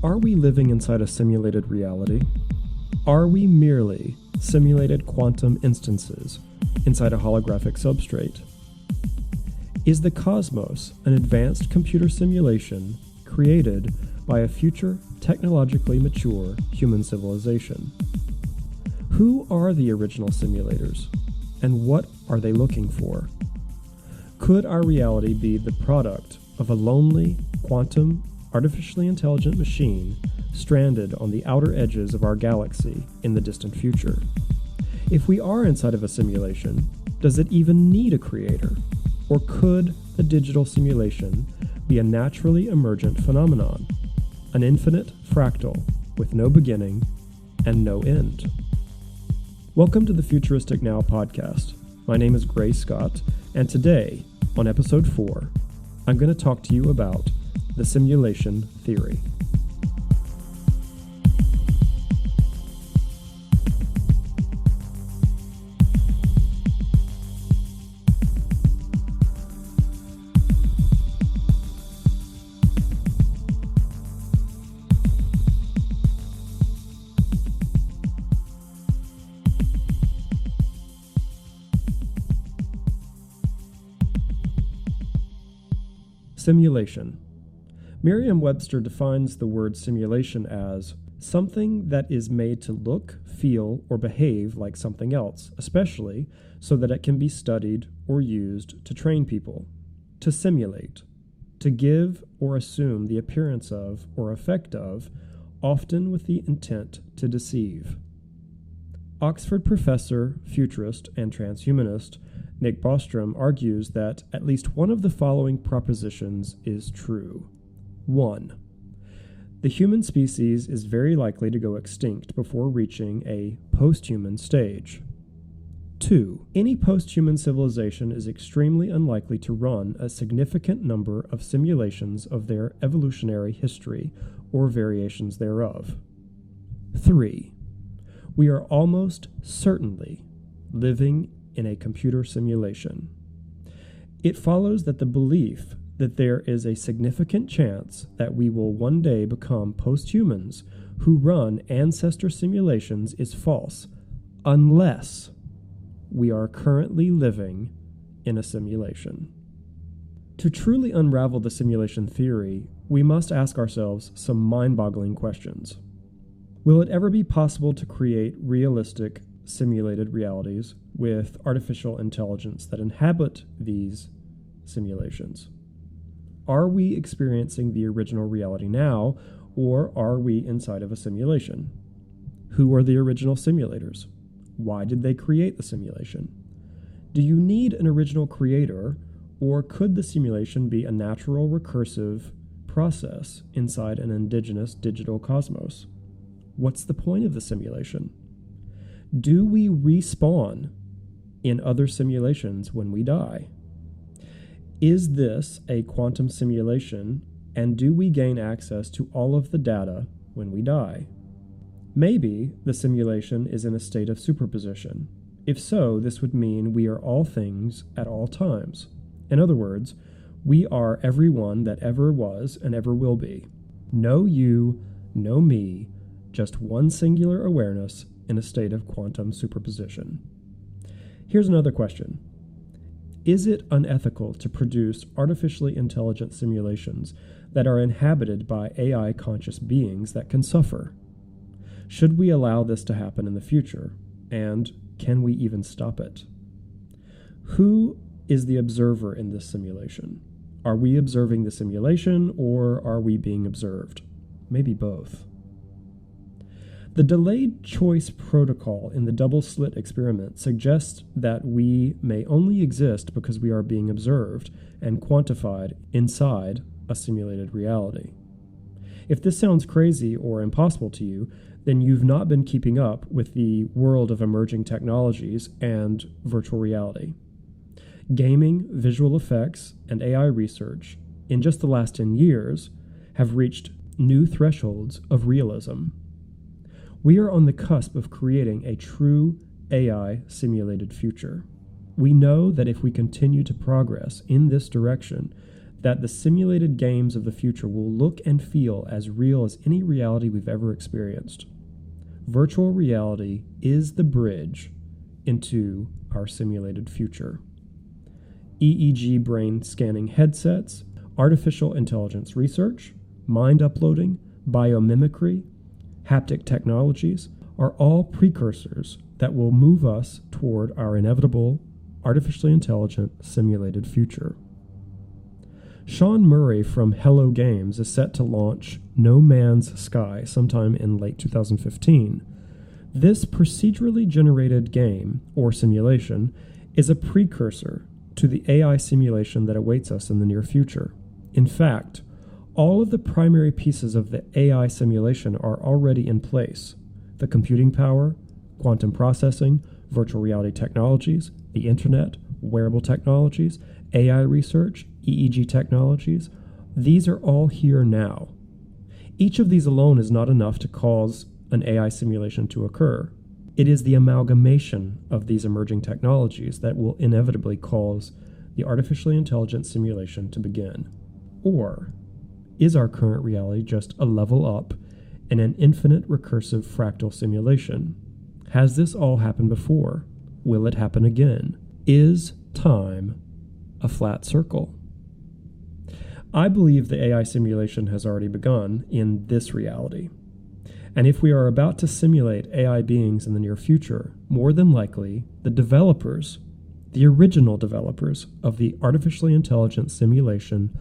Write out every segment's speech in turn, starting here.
Are we living inside a simulated reality? Are we merely simulated quantum instances inside a holographic substrate? Is the cosmos an advanced computer simulation created by a future technologically mature human civilization? Who are the original simulators, and what are they looking for? Could our reality be the product of a lonely, quantum, artificially intelligent machine stranded on the outer edges of our galaxy in the distant future? If we are inside of a simulation, does it even need a creator? Or could the digital simulation be a naturally emergent phenomenon, an infinite fractal with no beginning and no end? Welcome to the Futuristic Now podcast. My name is Gray Scott, and today, on episode 4, I'm going to talk to you about the simulation theory. Simulation. Merriam-Webster defines the word simulation as something that is made to look, feel, or behave like something else, especially so that it can be studied or used to train people. To simulate. To give or assume the appearance of or effect of, often with the intent to deceive. Oxford professor, futurist, and transhumanist Nick Bostrom argues that at least one of the following propositions is true. 1. The human species is very likely to go extinct before reaching a post-human stage. 2. Any post-human civilization is extremely unlikely to run a significant number of simulations of their evolutionary history or variations thereof. 3. We are almost certainly living in a computer simulation. It follows that the belief that there is a significant chance that we will one day become post-humans who run ancestor simulations is false, unless we are currently living in a simulation. To truly unravel the simulation theory, we must ask ourselves some mind-boggling questions. Will it ever be possible to create realistic simulated realities with artificial intelligence that inhabit these simulations? Are we experiencing the original reality now, or are we inside of a simulation? Who are the original simulators? Why did they create the simulation? Do you need an original creator, or could the simulation be a natural recursive process inside an indigenous digital cosmos? What's the point of the simulation? Do we respawn in other simulations when we die? Is this a quantum simulation, and do we gain access to all of the data when we die? Maybe the simulation is in a state of superposition. If so, this would mean we are all things at all times. In other words, we are everyone that ever was and ever will be. No you, no me, just one singular awareness in a state of quantum superposition. Here's another question. Is it unethical to produce artificially intelligent simulations that are inhabited by AI conscious beings that can suffer? Should we allow this to happen in the future? And can we even stop it? Who is the observer in this simulation? Are we observing the simulation, or are we being observed? Maybe both. The delayed choice protocol in the double-slit experiment suggests that we may only exist because we are being observed and quantified inside a simulated reality. If this sounds crazy or impossible to you, then you've not been keeping up with the world of emerging technologies and virtual reality. Gaming, visual effects, and AI research in just the last 10 years have reached new thresholds of realism. We are on the cusp of creating a true AI simulated future. We know that if we continue to progress in this direction, that the simulated games of the future will look and feel as real as any reality we've ever experienced. Virtual reality is the bridge into our simulated future. EEG brain scanning headsets, artificial intelligence research, mind uploading, biomimicry, haptic technologies are all precursors that will move us toward our inevitable, artificially intelligent, simulated future. Sean Murray from Hello Games is set to launch No Man's Sky sometime in late 2015. This procedurally generated game, or simulation, is a precursor to the AI simulation that awaits us in the near future. In fact, all of the primary pieces of the AI simulation are already in place: the computing power, quantum processing, virtual reality technologies, the internet, wearable technologies, AI research, EEG technologies. These are all here now. Each of these alone is not enough to cause an AI simulation to occur. It is the amalgamation of these emerging technologies that will inevitably cause the artificially intelligent simulation to begin. Or is our current reality just a level up in an infinite recursive fractal simulation? Has this all happened before? Will it happen again? Is time a flat circle? I believe the AI simulation has already begun in this reality. And if we are about to simulate AI beings in the near future, more than likely, the developers, the original developers of the artificially intelligent simulation,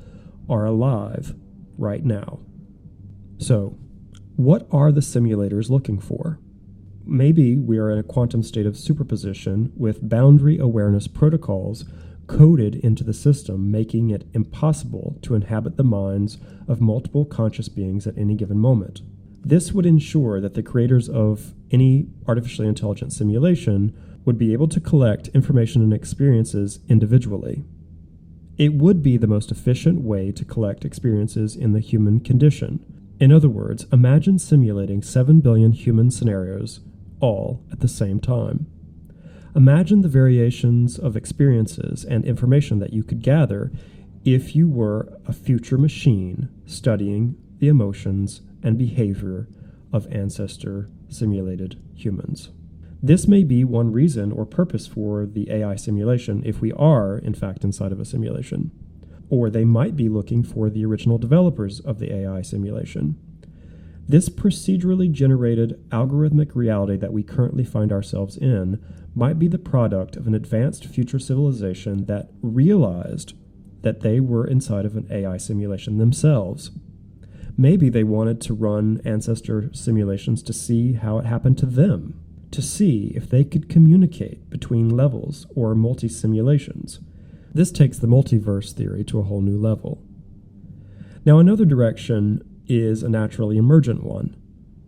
are alive right now. So, what are the simulators looking for? Maybe we are in a quantum state of superposition with boundary awareness protocols coded into the system, making it impossible to inhabit the minds of multiple conscious beings at any given moment. This would ensure that the creators of any artificially intelligent simulation would be able to collect information and experiences individually. It would be the most efficient way to collect experiences in the human condition. In other words, imagine simulating 7 billion human scenarios all at the same time. Imagine the variations of experiences and information that you could gather if you were a future machine studying the emotions and behavior of ancestor simulated humans. This may be one reason or purpose for the AI simulation if we are, in fact, inside of a simulation. Or they might be looking for the original developers of the AI simulation. This procedurally generated algorithmic reality that we currently find ourselves in might be the product of an advanced future civilization that realized that they were inside of an AI simulation themselves. Maybe they wanted to run ancestor simulations to see how it happened to them, to see if they could communicate between levels or multi-simulations. This takes the multiverse theory to a whole new level. Now, another direction is a naturally emergent one.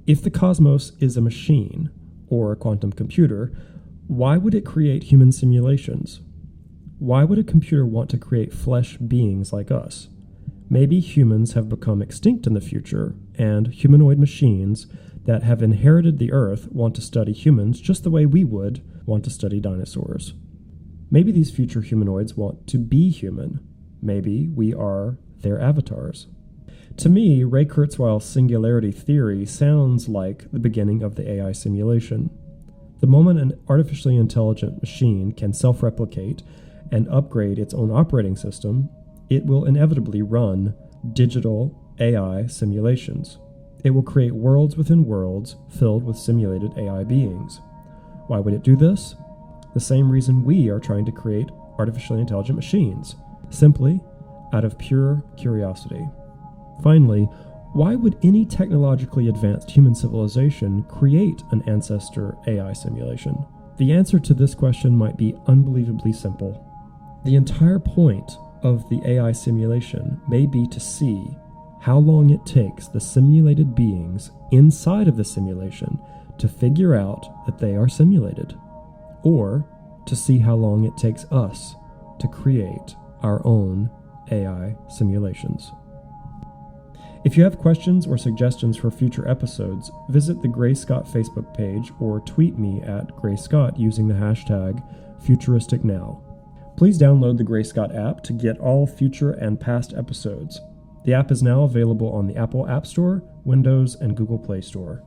If the cosmos is a machine or a quantum computer, why would it create human simulations? Why would a computer want to create flesh beings like us? Maybe humans have become extinct in the future, and humanoid machines that have inherited the Earth want to study humans just the way we would want to study dinosaurs. Maybe these future humanoids want to be human. Maybe we are their avatars. To me, Ray Kurzweil's Singularity Theory sounds like the beginning of the AI simulation. The moment an artificially intelligent machine can self-replicate and upgrade its own operating system, it will inevitably run digital AI simulations. It will create worlds within worlds filled with simulated AI beings. Why would it do this? The same reason we are trying to create artificially intelligent machines, simply out of pure curiosity. Finally, why would any technologically advanced human civilization create an ancestor AI simulation? The answer to this question might be unbelievably simple. The entire point of the AI simulation may be to see how long it takes the simulated beings inside of the simulation to figure out that they are simulated, or to see how long it takes us to create our own AI simulations. If you have questions or suggestions for future episodes, visit the Gray Scott Facebook page or tweet me at Gray Scott using the hashtag FuturisticNow. Please download the Gray Scott app to get all future and past episodes. The app is now available on the Apple App Store, Windows, and Google Play Store.